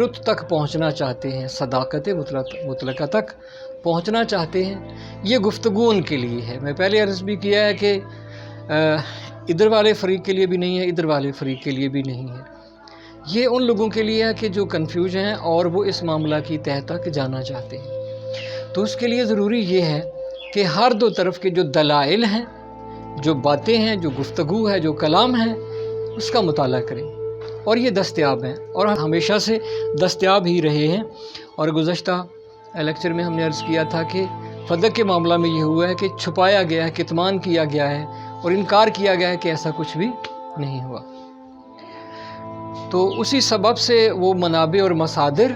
Truth تک پہنچنا چاہتے ہیں، صداقت مطلقہ تک پہنچنا چاہتے ہیں، یہ گفتگو ان کے لیے ہے۔ میں پہلے عرض بھی کیا ہے کہ ادھر والے فریق کے لیے بھی نہیں ہے، ادھر والے فریق کے لیے بھی نہیں ہے، یہ ان لوگوں کے لیے ہے کہ جو کنفیوژ ہیں اور وہ اس معاملہ کی تہہ تک جانا چاہتے ہیں۔ تو اس کے لیے ضروری یہ ہے کہ ہر دو طرف کے جو دلائل ہیں، جو باتیں ہیں، جو گفتگو ہے، جو کلام ہے، اس کا مطالعہ کریں، اور یہ دستیاب ہیں اور ہمیشہ سے دستیاب ہی رہے ہیں۔ اور گزشتہ لیکچر میں ہم نے عرض کیا تھا کہ فدق کے معاملہ میں یہ ہوا ہے کہ چھپایا گیا ہے، کتمان کیا گیا ہے اور انکار کیا گیا ہے کہ ایسا کچھ بھی نہیں ہوا۔ تو اسی سبب سے وہ منابع اور مصادر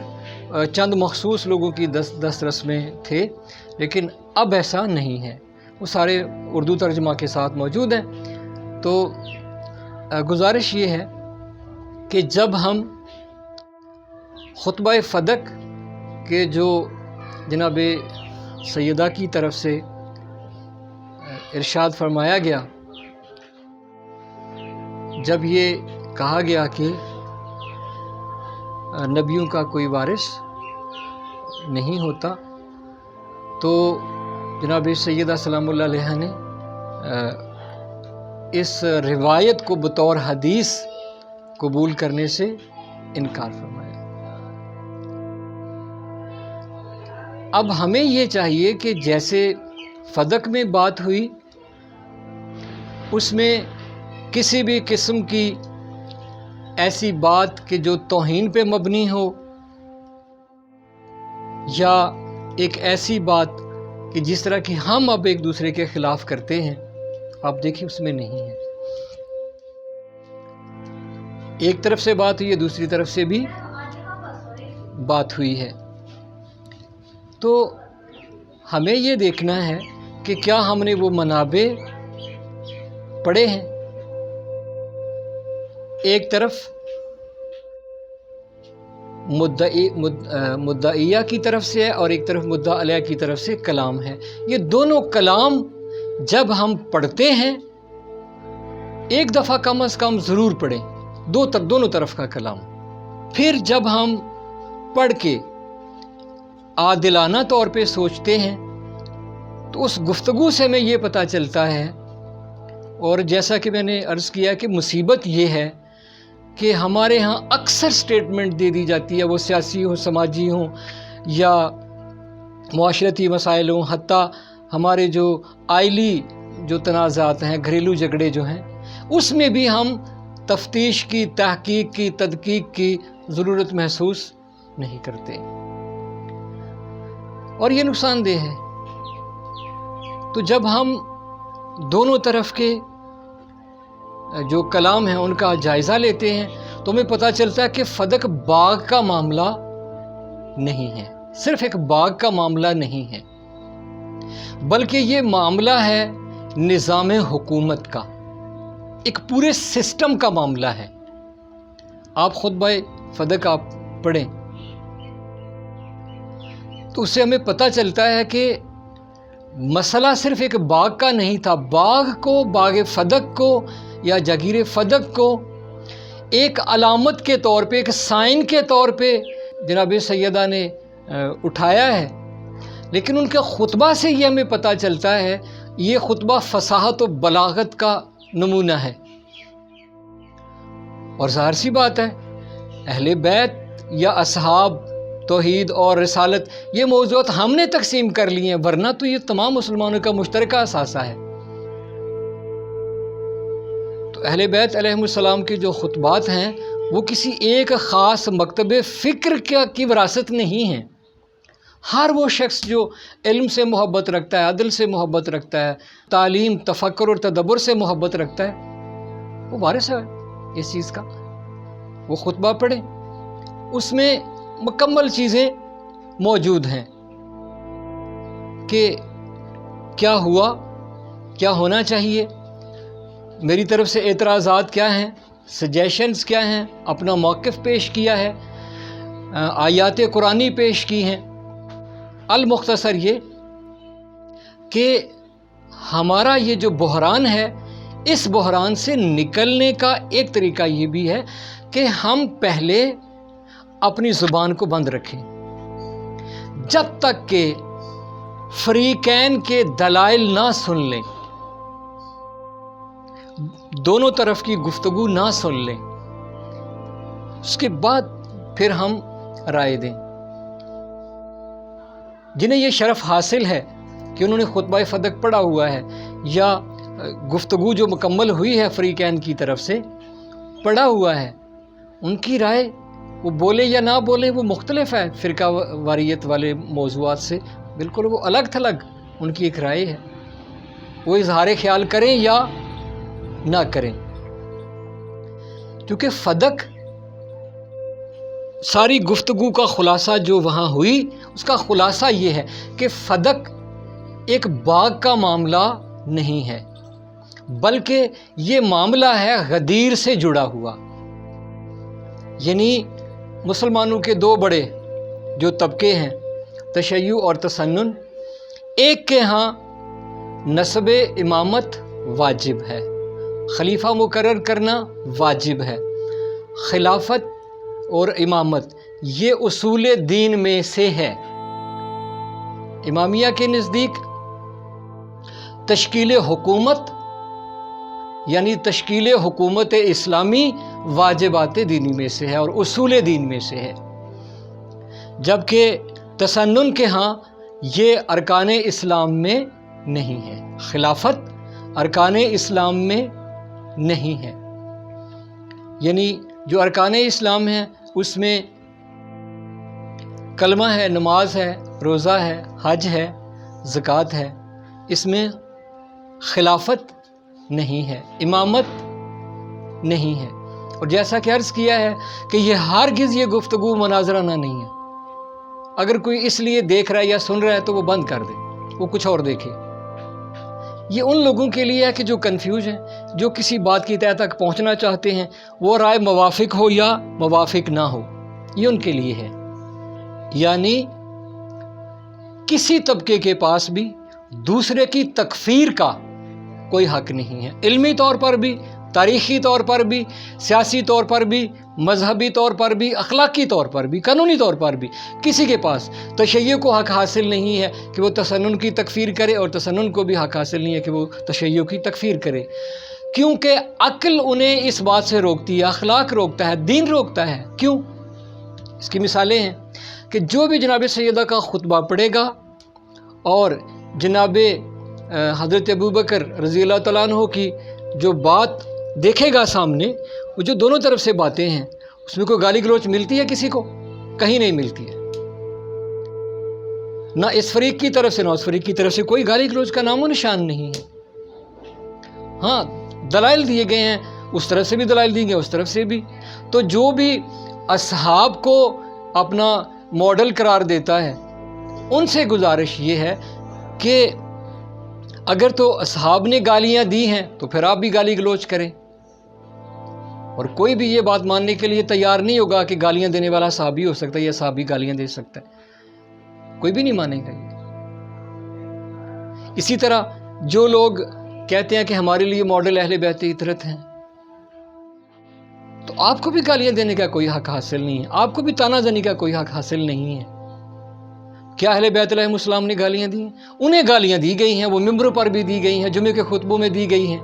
چند مخصوص لوگوں کی دسترس میں تھے، لیکن اب ایسا نہیں ہے، وہ سارے اردو ترجمہ کے ساتھ موجود ہیں۔ تو گزارش یہ ہے کہ جب ہم خطبہ فدق کے جو جناب سیدہ کی طرف سے ارشاد فرمایا گیا، جب یہ کہا گیا کہ نبیوں کا کوئی وارث نہیں ہوتا، تو جناب سیدہ سلام اللہ علیہ نے اس روایت کو بطور حدیث قبول کرنے سے انکار فرمایا۔ اب ہمیں یہ چاہیے کہ جیسے فدق میں بات ہوئی، اس میں کسی بھی قسم کی ایسی بات کہ جو توہین پہ مبنی ہو، یا ایک ایسی بات کہ جس طرح کی ہم اب ایک دوسرے کے خلاف کرتے ہیں، آپ دیکھیں اس میں نہیں ہے۔ ایک طرف سے بات ہوئی ہے، دوسری طرف سے بھی بات ہوئی ہے، تو ہمیں یہ دیکھنا ہے کہ کیا ہم نے وہ منابع پڑھے ہیں۔ ایک طرف مدعیہ کی طرف سے ہے اور ایک طرف مدعا علیہ کی طرف سے کلام ہے۔ یہ دونوں کلام جب ہم پڑھتے ہیں، ایک دفعہ کم از کم ضرور پڑھیں، دونوں طرف کا کلام۔ پھر جب ہم پڑھ کے عادلانہ طور پہ سوچتے ہیں تو اس گفتگو سے ہمیں یہ پتہ چلتا ہے، اور جیسا کہ میں نے عرض کیا کہ مصیبت یہ ہے کہ ہمارے ہاں اکثر سٹیٹمنٹ دے دی جاتی ہے، وہ سیاسی ہوں، سماجی ہوں، یا معاشرتی مسائل ہوں، حتیٰ ہمارے جو آئلی جو تنازعات ہیں، گھریلو جھگڑے جو ہیں، اس میں بھی ہم تفتیش کی، تحقیق کی، تدقیق کی ضرورت محسوس نہیں کرتے، اور یہ نقصان دہ ہے۔ تو جب ہم دونوں طرف کے جو کلام ہیں ان کا جائزہ لیتے ہیں تو ہمیں پتہ چلتا ہے کہ فدق باغ کا معاملہ نہیں ہے، صرف ایک باغ کا معاملہ نہیں ہے، بلکہ یہ معاملہ ہے نظام حکومت کا، ایک پورے سسٹم کا معاملہ ہے۔ آپ خطبہ فدق آپ پڑھیں تو اس سے ہمیں پتہ چلتا ہے کہ مسئلہ صرف ایک باغ کا نہیں تھا، باغ کو، باغ فدق کو یا جاگیر فدق کو ایک علامت کے طور پہ، ایک سائن کے طور پہ جناب سیدہ نے اٹھایا ہے، لیکن ان کے خطبہ سے یہ ہمیں پتہ چلتا ہے، یہ خطبہ فصاحت و بلاغت کا نمونہ ہے۔ اور ظاہر سی بات ہے، اہل بیت یا اصحاب توحید اور رسالت، یہ موضوعات ہم نے تقسیم کر لی ہیں، ورنہ تو یہ تمام مسلمانوں کا مشترکہ اثاثہ ہے۔ تو اہل بیت علیہم السلام کے جو خطبات ہیں وہ کسی ایک خاص مکتب فکر کی وراثت نہیں ہیں۔ ہر وہ شخص جو علم سے محبت رکھتا ہے، عدل سے محبت رکھتا ہے، تعلیم، تفکر اور تدبر سے محبت رکھتا ہے، وہ وارث ہے اس چیز کا۔ وہ خطبہ پڑھیں، اس میں مکمل چیزیں موجود ہیں کہ کیا ہوا، کیا ہونا چاہیے، میری طرف سے اعتراضات کیا ہیں، سجیشنز کیا ہیں، اپنا موقف پیش کیا ہے، آیات قرآنی پیش کی ہیں۔ المختصر یہ کہ ہمارا یہ جو بحران ہے، اس بحران سے نکلنے کا ایک طریقہ یہ بھی ہے کہ ہم پہلے اپنی زبان کو بند رکھیں جب تک کہ فریقین کے دلائل نہ سن لیں، دونوں طرف کی گفتگو نہ سن لیں، اس کے بعد پھر ہم رائے دیں۔ جنہیں یہ شرف حاصل ہے کہ انہوں نے خطبہ فدق پڑھا ہوا ہے یا گفتگو جو مکمل ہوئی ہے فریقین کی طرف سے پڑھا ہوا ہے، ان کی رائے وہ بولے یا نہ بولے وہ مختلف ہے فرقہ واریت والے موضوعات سے، بالکل وہ الگ تھلگ ان کی ایک رائے ہے، وہ اظہار خیال کریں یا نہ کریں۔ کیونکہ فدق ساری گفتگو کا خلاصہ جو وہاں ہوئی، اس کا خلاصہ یہ ہے کہ فدق ایک باغ کا معاملہ نہیں ہے، بلکہ یہ معاملہ ہے غدیر سے جڑا ہوا۔ یعنی مسلمانوں کے دو بڑے جو طبقے ہیں، تشیع اور تسنن، ایک کے ہاں نسب امامت واجب ہے، خلیفہ مقرر کرنا واجب ہے، خلافت اور امامت یہ اصول دین میں سے ہے۔ امامیہ کے نزدیک تشکیل حکومت یعنی تشکیل حکومت اسلامی واجبات دینی میں سے ہے اور اصول دین میں سے ہے، جبکہ تسنن کے ہاں یہ ارکان اسلام میں نہیں ہے، خلافت ارکان اسلام میں نہیں ہے۔ یعنی جو ارکان اسلام ہیں اس میں کلمہ ہے، نماز ہے، روزہ ہے، حج ہے، زکوٰۃ ہے، اس میں خلافت نہیں ہے، امامت نہیں ہے۔ اور جیسا کہ عرض کیا ہے کہ یہ ہرگز یہ گفتگو مناظرانہ نہیں ہے، اگر کوئی اس لیے دیکھ رہا ہے یا سن رہا ہے تو وہ بند کر دے، وہ کچھ اور دیکھے۔ یہ ان لوگوں کے لیے ہے کہ جو کنفیوز ہیں، جو کسی بات کی تہہ تک پہنچنا چاہتے ہیں، وہ رائے موافق ہو یا موافق نہ ہو، یہ ان کے لیے ہے۔ یعنی کسی طبقے کے پاس بھی دوسرے کی تکفیر کا کوئی حق نہیں ہے، علمی طور پر بھی، تاریخی طور پر بھی، سیاسی طور پر بھی، مذہبی طور پر بھی، اخلاقی طور پر بھی، قانونی طور پر بھی کسی کے پاس تشیع کو حق حاصل نہیں ہے کہ وہ تسنن کی تکفیر کرے، اور تسنن کو بھی حق حاصل نہیں ہے کہ وہ تشیع کی تکفیر کرے، کیونکہ عقل انہیں اس بات سے روکتی ہے، اخلاق روکتا ہے، دین روکتا ہے۔ کیوں؟ اس کی مثالیں ہیں کہ جو بھی جناب سیدہ کا خطبہ پڑھے گا اور جناب حضرت ابوبکر رضی اللہ تعالیٰ عنہ کی جو بات دیکھے گا سامنے، وہ جو دونوں طرف سے باتیں ہیں، اس میں کوئی گالی گلوچ ملتی ہے کسی کو؟ کہیں نہیں ملتی ہے، نہ اس فریق کی طرف سے نہ اس فریق کی طرف سے کوئی گالی گلوچ کا نام و نشان نہیں ہے۔ ہاں دلائل دیے گئے ہیں، اس طرف سے بھی دلائل دیے گئے، اس طرف سے بھی۔ تو جو بھی اصحاب کو اپنا ماڈل قرار دیتا ہے، ان سے گزارش یہ ہے کہ اگر تو اصحاب نے گالیاں دی ہیں تو پھر آپ بھی گالی گلوچ کریں، اور کوئی بھی یہ بات ماننے کے لیے تیار نہیں ہوگا کہ گالیاں دینے والا صحابی ہو سکتا ہے یا صحابی گالیاں دے سکتا ہے، کوئی بھی نہیں مانے گا یہ۔ اسی طرح جو لوگ کہتے ہیں کہ ہمارے لیے ماڈل اہل بیت عطرت ہیں، تو آپ کو بھی گالیاں دینے کا کوئی حق حاصل نہیں ہے، آپ کو بھی طعنہ زنی کا کوئی حق حاصل نہیں ہے۔ کیا اہل بیت علیہم السلام نے گالیاں دی ہیں؟ انہیں گالیاں دی گئی ہیں، وہ ممبروں پر بھی دی گئی ہیں، جمعے کے خطبوں میں دی گئی ہیں،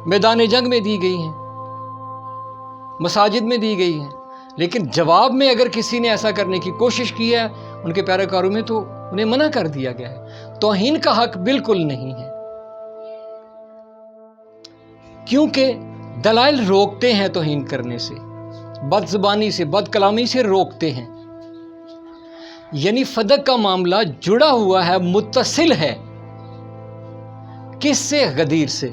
میدان جنگ میں دی گئی ہیں، مساجد میں دی گئی ہیں، لیکن جواب میں اگر کسی نے ایسا کرنے کی کوشش کی ہے ان کے پیروکاروں میں تو انہیں منع کر دیا گیا ہے۔ توہین کا حق بالکل نہیں ہے، کیونکہ دلائل روکتے ہیں توہین کرنے سے، بد زبانی سے، بد کلامی سے روکتے ہیں۔ یعنی فدق کا معاملہ جڑا ہوا ہے، متصل ہے، کس سے؟ غدیر سے۔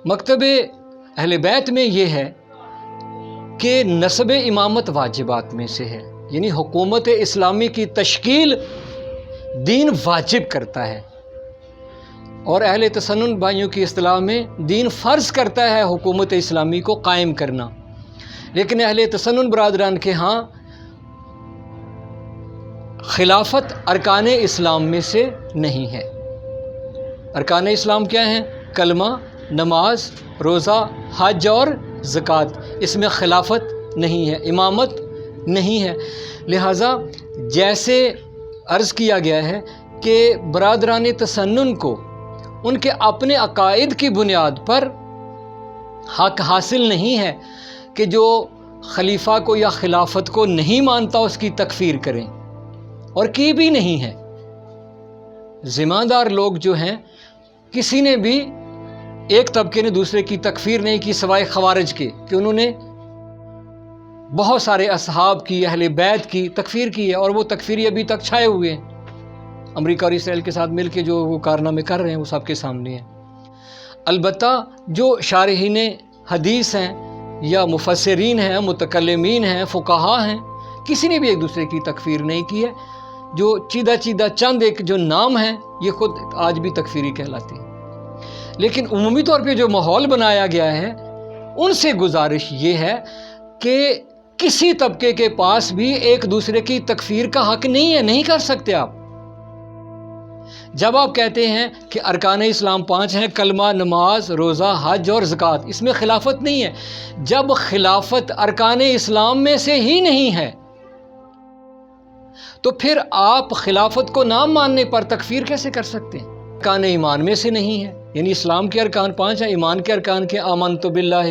مکتب اہل بیت میں یہ ہے کہ نسب امامت واجبات میں سے ہے، یعنی حکومت اسلامی کی تشکیل دین واجب کرتا ہے، اور اہل تسنن بھائیوں کی اصطلاح میں دین فرض کرتا ہے حکومت اسلامی کو قائم کرنا۔ لیکن اہل تسنن برادران کے ہاں خلافت ارکان اسلام میں سے نہیں ہے۔ ارکان اسلام کیا ہیں؟ کلمہ، نماز، روزہ، حج اور زکوٰۃ، اس میں خلافت نہیں ہے، امامت نہیں ہے۔ لہٰذا جیسے عرض کیا گیا ہے کہ برادران تسنن کو ان کے اپنے عقائد کی بنیاد پر حق حاصل نہیں ہے کہ جو خلیفہ کو یا خلافت کو نہیں مانتا اس کی تکفیر کریں، اور کی بھی نہیں ہے۔ ذمہ دار لوگ جو ہیں، کسی نے بھی ایک طبقے نے دوسرے کی تکفیر نہیں کی سوائے خوارج کے، کہ انہوں نے بہت سارے اصحاب کی، اہل بیت کی تکفیر کی ہے، اور وہ تکفیری ابھی تک چھائے ہوئے ہیں۔ امریکہ اور اسرائیل کے ساتھ مل کے جو وہ کارنامے کر رہے ہیں وہ سب کے سامنے ہیں۔ البتہ جو شارحین حدیث ہیں یا مفسرین ہیں، متکلمین ہیں، فقہا ہیں، کسی نے بھی ایک دوسرے کی تکفیر نہیں کی ہے۔ جو چیدہ چند ایک جو نام ہیں یہ خود آج بھی تکفیری کہلاتے ہیں۔ لیکن عمومی طور پہ جو ماحول بنایا گیا ہے، ان سے گزارش یہ ہے کہ کسی طبقے کے پاس بھی ایک دوسرے کی تکفیر کا حق نہیں ہے، نہیں کر سکتے آپ۔ جب آپ کہتے ہیں کہ ارکان اسلام 5 ہیں، کلمہ، نماز، روزہ، حج اور زکوٰۃ، اس میں خلافت نہیں ہے، جب خلافت ارکان اسلام میں سے ہی نہیں ہے تو پھر آپ خلافت کو نہ ماننے پر تکفیر کیسے کر سکتے ہیں؟ ارکان ایمان میں سے نہیں ہے، یعنی اسلام کے ارکان 5 ہیں، ایمان کے ارکان کے آمنت باللہ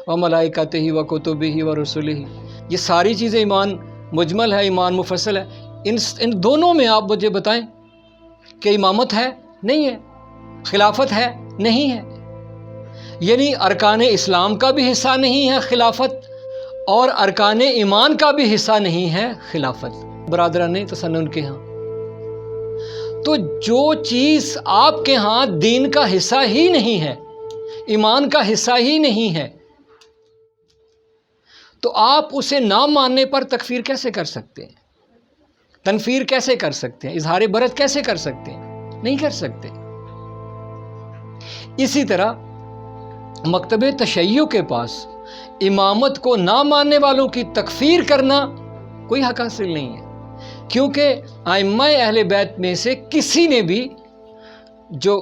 و ملائکتہ و کتبہ و رسلہ، یہ ساری چیزیں ایمان مجمل ہے، ایمان مفصل ہے۔ ان دونوں میں آپ مجھے بتائیں کہ امامت ہے؟ نہیں ہے۔ خلافت ہے؟ نہیں ہے۔ یعنی ارکان اسلام کا بھی حصہ نہیں ہے خلافت، اور ارکان ایمان کا بھی حصہ نہیں ہے خلافت برادران تسنن کے ہاں۔ تو جو چیز آپ کے ہاں دین کا حصہ ہی نہیں ہے، ایمان کا حصہ ہی نہیں ہے، تو آپ اسے نہ ماننے پر تکفیر کیسے کر سکتے ہیں؟ تنفیر کیسے کر سکتے ہیں؟ اظہار برت کیسے کر سکتے ہیں؟ نہیں کر سکتے۔ اسی طرح مکتب تشیع کے پاس امامت کو نہ ماننے والوں کی تکفیر کرنا کوئی حق حاصل نہیں ہے، کیونکہ ائمہ اہل بیت میں سے کسی نے بھی جو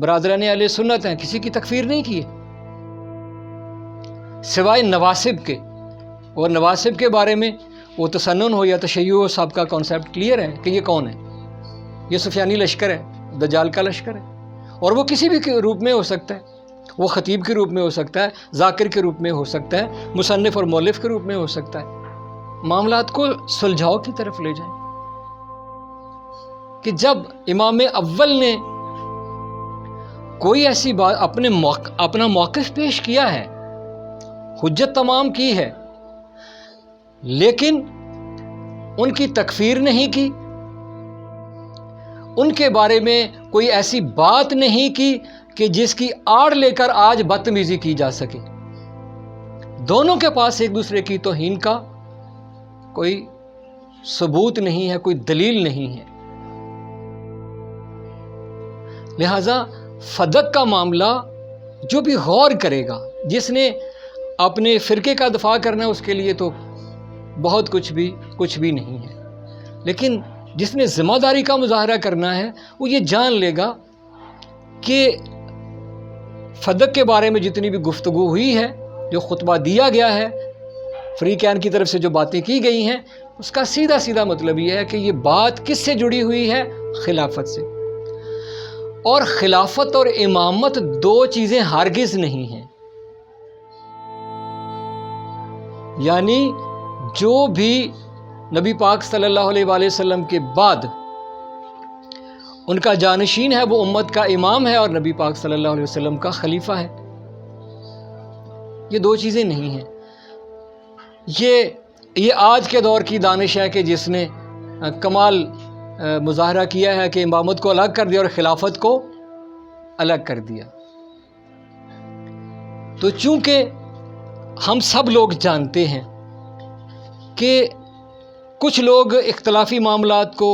برادران اہل سنت ہیں کسی کی تکفیر نہیں کی ہے سوائے نواسب کے، اور نواسب کے بارے میں وہ تسنن ہو یا تشیع ہو، سب کا کانسیپٹ کلیئر ہے کہ یہ کون ہے۔ یہ سفیانی لشکر ہے، دجال کا لشکر ہے، اور وہ کسی بھی روپ میں ہو سکتا ہے۔ وہ خطیب کے روپ میں ہو سکتا ہے، ذاکر کے روپ میں ہو سکتا ہے، مصنف اور مؤلف کے روپ میں ہو سکتا ہے۔ معاملات کو سلجھاؤ کی طرف لے جائیں کہ جب امام اول نے کوئی ایسی بات اپنا موقف پیش کیا ہے، حجت تمام کی ہے، لیکن ان کی تکفیر نہیں کی، ان کے بارے میں کوئی ایسی بات نہیں کی کہ جس کی آڑ لے کر آج بدتمیزی کی جا سکے۔ دونوں کے پاس ایک دوسرے کی توہین کا کوئی ثبوت نہیں ہے، کوئی دلیل نہیں ہے۔ لہذا فدق کا معاملہ جو بھی غور کرے گا، جس نے اپنے فرقے کا دفاع کرنا ہے، اس کے لیے تو بہت کچھ بھی نہیں ہے، لیکن جس نے ذمہ داری کا مظاہرہ کرنا ہے وہ یہ جان لے گا کہ فدق کے بارے میں جتنی بھی گفتگو ہوئی ہے، جو خطبہ دیا گیا ہے، فریقین کی طرف سے جو باتیں کی گئی ہیں، اس کا سیدھا مطلب یہ ہے کہ یہ بات کس سے جڑی ہوئی ہے؟ خلافت سے۔ اور خلافت اور امامت دو چیزیں ہرگز نہیں ہیں، یعنی جو بھی نبی پاک صلی اللہ علیہ وآلہ وسلم کے بعد ان کا جانشین ہے، وہ امت کا امام ہے، اور نبی پاک صلی اللہ علیہ وسلم کا خلیفہ ہے۔ یہ دو چیزیں نہیں ہیں۔ یہ آج کے دور کی دانش ہے کہ جس نے کمال مظاہرہ کیا ہے کہ امامت کو الگ کر دیا اور خلافت کو الگ کر دیا۔ تو چونکہ ہم سب لوگ جانتے ہیں کہ کچھ لوگ اختلافی معاملات کو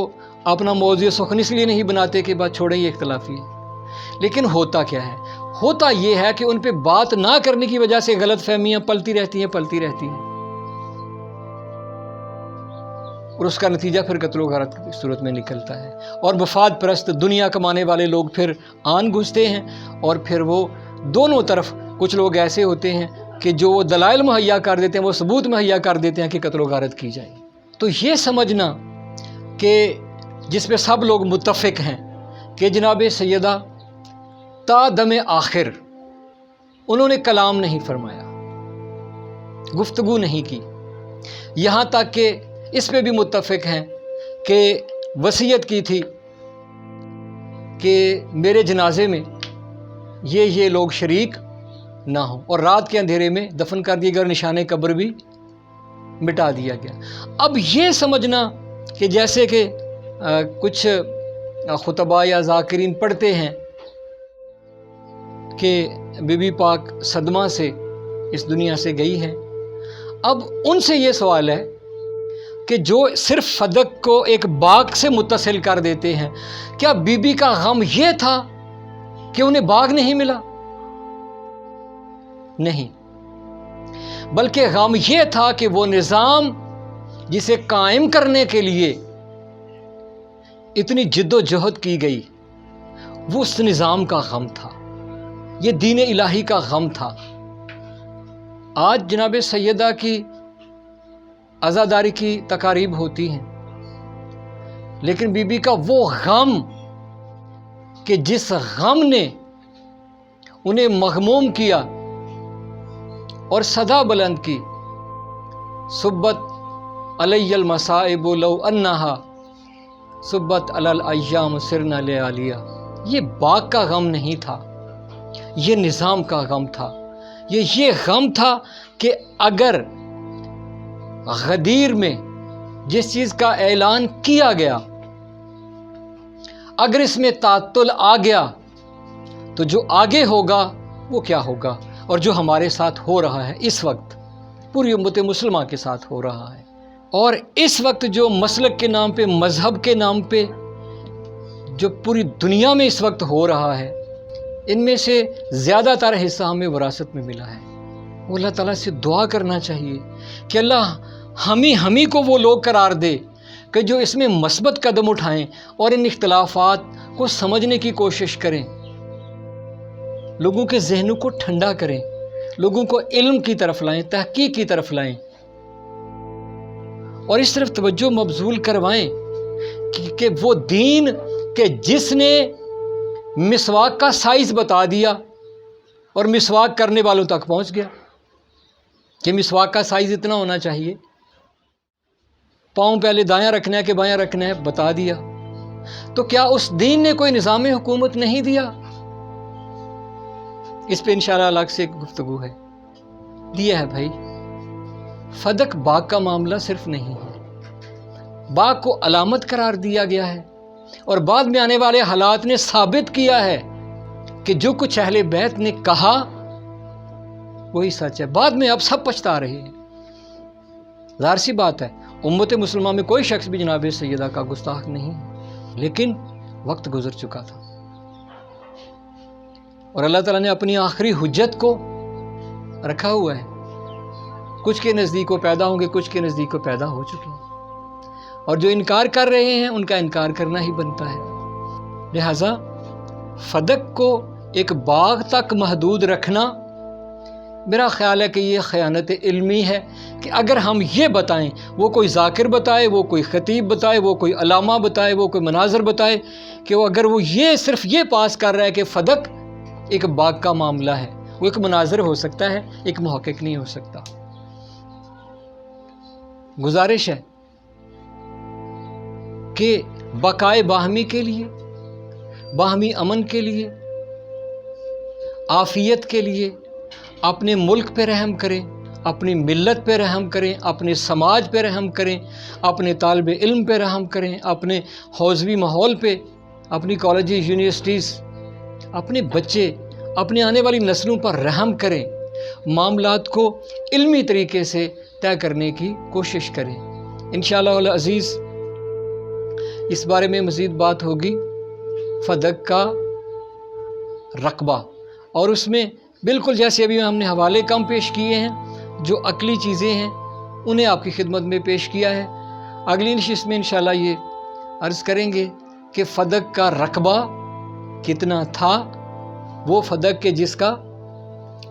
اپنا موضوع سخن اس لیے نہیں بناتے کہ بات چھوڑیں یہ اختلافی ہے، لیکن ہوتا کیا ہے؟ ہوتا یہ ہے کہ ان پہ بات نہ کرنے کی وجہ سے غلط فہمیاں پلتی رہتی ہیں، اور اس کا نتیجہ پھر قتل و غارت کی صورت میں نکلتا ہے، اور مفاد پرست دنیا کمانے والے لوگ پھر آن گھستے ہیں، اور پھر وہ دونوں طرف کچھ لوگ ایسے ہوتے ہیں کہ جو وہ دلائل مہیا کر دیتے ہیں، وہ ثبوت مہیا کر دیتے ہیں کہ قتل و غارت کی جائے۔ تو یہ سمجھنا کہ جس پہ سب لوگ متفق ہیں کہ جناب سیدہ تا دم آخر انہوں نے کلام نہیں فرمایا، گفتگو نہیں کی، یہاں تک کہ اس پہ بھی متفق ہیں کہ وصیت کی تھی کہ میرے جنازے میں یہ لوگ شریک نہ ہوں، اور رات کے اندھیرے میں دفن کر دیے گئے اور نشان قبر بھی مٹا دیا گیا۔ اب یہ سمجھنا کہ جیسے کہ کچھ خطباء یا ذاکرین پڑھتے ہیں کہ بی بی پاک صدمہ سے اس دنیا سے گئی ہے، اب ان سے یہ سوال ہے کہ جو صرف فدق کو ایک باغ سے متصل کر دیتے ہیں، کیا بی بی کا غم یہ تھا کہ انہیں باغ نہیں ملا؟ نہیں، بلکہ غم یہ تھا کہ وہ نظام جسے قائم کرنے کے لیے اتنی جد و جہد کی گئی، وہ اس نظام کا غم تھا، یہ دین الہی کا غم تھا۔ آج جناب سیدہ کی عزاداری کی تقاریب ہوتی ہیں، لیکن بی بی کا وہ غم کہ جس غم نے انہیں مغموم کیا اور صدا بلند کی، صبت علی المصائب لو انہا صبت علی الایام سرنا لیالیا، یہ باغ کا غم نہیں تھا، یہ نظام کا غم تھا، یہ غم تھا کہ اگر غدیر میں جس چیز کا اعلان کیا گیا اگر اس میں تعطل آ گیا تو جو آگے ہوگا وہ کیا ہوگا، اور جو ہمارے ساتھ ہو رہا ہے اس وقت پوری امت مسلمہ کے ساتھ ہو رہا ہے۔ اور اس وقت جو مسلک کے نام پہ، مذہب کے نام پہ جو پوری دنیا میں اس وقت ہو رہا ہے، ان میں سے زیادہ تر حصہ ہمیں وراثت میں ملا ہے۔ وہ اللہ تعالیٰ سے دعا کرنا چاہیے کہ اللہ ہمیں کو وہ لوگ قرار دے کہ جو اس میں مثبت قدم اٹھائیں اور ان اختلافات کو سمجھنے کی کوشش کریں، لوگوں کے ذہنوں کو ٹھنڈا کریں، لوگوں کو علم کی طرف لائیں، تحقیق کی طرف لائیں، اور اس طرف توجہ مبذول کروائیں کہ وہ دین کہ جس نے مسواک کا سائز بتا دیا اور مسواک کرنے والوں تک پہنچ گیا کہ مسواک کا سائز اتنا ہونا چاہیے، پاؤں پہلے دایاں رکھنا ہے کہ بایاں رکھنا ہے بتا دیا، تو کیا اس دین نے کوئی نظام حکومت نہیں دیا؟ اس پہ انشاءاللہ الگ سے ایک گفتگو ہے، دیا ہے بھائی۔ فدق باغ کا معاملہ صرف نہیں ہے، باغ کو علامت قرار دیا گیا ہے، اور بعد میں آنے والے حالات نے ثابت کیا ہے کہ جو کچھ اہل بیت نے کہا وہی سچ ہے۔ بعد میں اب سب پچھتا رہے ہیں، ظاہر سی بات ہے امت مسلمہ میں کوئی شخص بھی جناب سیدہ کا گستاخ نہیں ہے، لیکن وقت گزر چکا تھا، اور اللہ تعالیٰ نے اپنی آخری حجت کو رکھا ہوا ہے، کچھ کے نزدیک وہ پیدا ہوں گے، کچھ کے نزدیک وہ پیدا ہو چکے ہیں، اور جو انکار کر رہے ہیں ان کا انکار کرنا ہی بنتا ہے۔ لہٰذا فدق کو ایک باغ تک محدود رکھنا میرا خیال ہے کہ یہ خیانت علمی ہے، کہ اگر ہم یہ بتائیں، وہ کوئی ذاکر بتائے، وہ کوئی خطیب بتائے، وہ کوئی علامہ بتائے، وہ کوئی مناظر بتائے کہ اگر وہ صرف یہ پاس کر رہا ہے کہ فدق ایک باغ کا معاملہ ہے، وہ ایک مناظر ہو سکتا ہے، ایک محقق نہیں ہو سکتا۔ گزارش ہے کہ بقائے باہمی کے لیے، باہمی امن کے لیے، عافیت کے لیے اپنے ملک پہ رحم کریں، اپنی ملت پہ رحم کریں، اپنے سماج پہ رحم کریں، اپنے طالب علم پہ رحم کریں، اپنے حوزوی ماحول پہ، اپنی کالجز، یونیورسٹیز، اپنے بچے، اپنے آنے والی نسلوں پر رحم کریں، معاملات کو علمی طریقے سے طے کرنے کی کوشش کریں۔ انشاءاللہ العزیز اس بارے میں مزید بات ہوگی، فدق کا رقبہ، اور اس میں بالکل جیسے ابھی ہم نے حوالے کم پیش کیے ہیں، جو عقلی چیزیں ہیں انہیں آپ کی خدمت میں پیش کیا ہے۔ اگلی نشست میں انشاءاللہ یہ عرض کریں گے کہ فدق کا رقبہ کتنا تھا، وہ فدق کے جس کا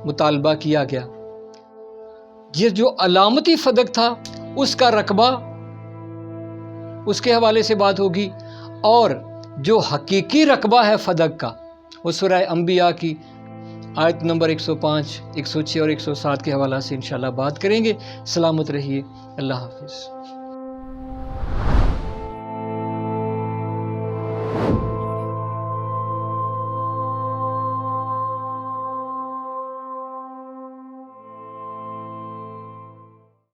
مطالبہ کیا گیا۔ یہ جو علامتی فدق تھا اس کا رقبہ، اس کے حوالے سے بات ہوگی، اور جو حقیقی رقبہ ہے فدق کا وہ سورہ انبیاء کی آیت نمبر 105، 106 اور 107 کے حوالہ سے انشاءاللہ بات کریں گے۔ سلامت رہیے، اللہ حافظ۔